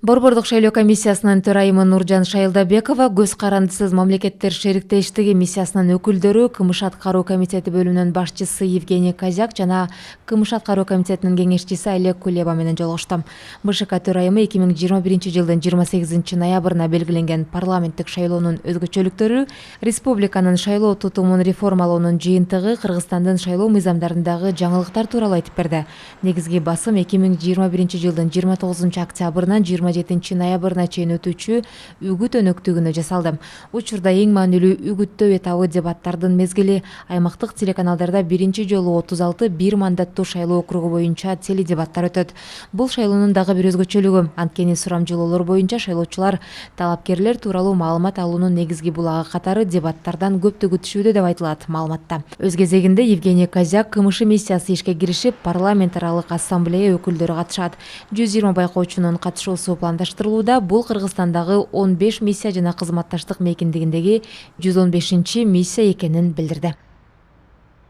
Борбордук шайлоо комиссиясынын төрайымы Нуржан Шайылдабекова көз карандысыз мамлекеттер шериктештиги миссиясынын өкүлдөрү, КМШ аткаруу комитети бөлүмүнүн башчысы Евгений Козяк жана КМШ аткаруу комитетинин кеңешчиси Олег Кулеба менен жолугушту. БШК төрайымы 2021 жылдын 28 ноябрына белгиленген парламенттик шайлоонун өзгөчөлүктөрү, республиканын шайлоо тутумун реформалоонун жыйынтыгы, Кыргызстандын шайлоо мыйзамдарындагы жаңылыктар тууралуу айтып берди. Негизги басым 2021 жылдын 29 октябрынан 27 ноябрына чейин өтүүчү үгүт өнөктүгүнө жасалды. Учурда эң маанилүү үгүттөө этабы дебаттардын мезгили. Аймактык телеканалдарда биринчи жолу 36 бир мандаттуу шайлоо округу боюнча теледебаттар өтөт. Бул шайлоонун дагы бир өзгөчөлүгү, анткени сурамжылоолор боюнча шайлоочулар талапкерлер тууралуу маалымат алуунун негизги булагы катары дебаттардан көптү күтүшүүдө деп айтылат маалыматта. Өз кезегинде Евгений Козяк КМШ миссиясы ишке киришип, парламент аралык ассамблея өкүлдөрү катышат. 120 байкоочунун катышуусу пландаштырылууда. Бул Кыргызстандагы 15 миссия жана кызматташтык мейкиндигиндеги 115 миссия экенин билдирди.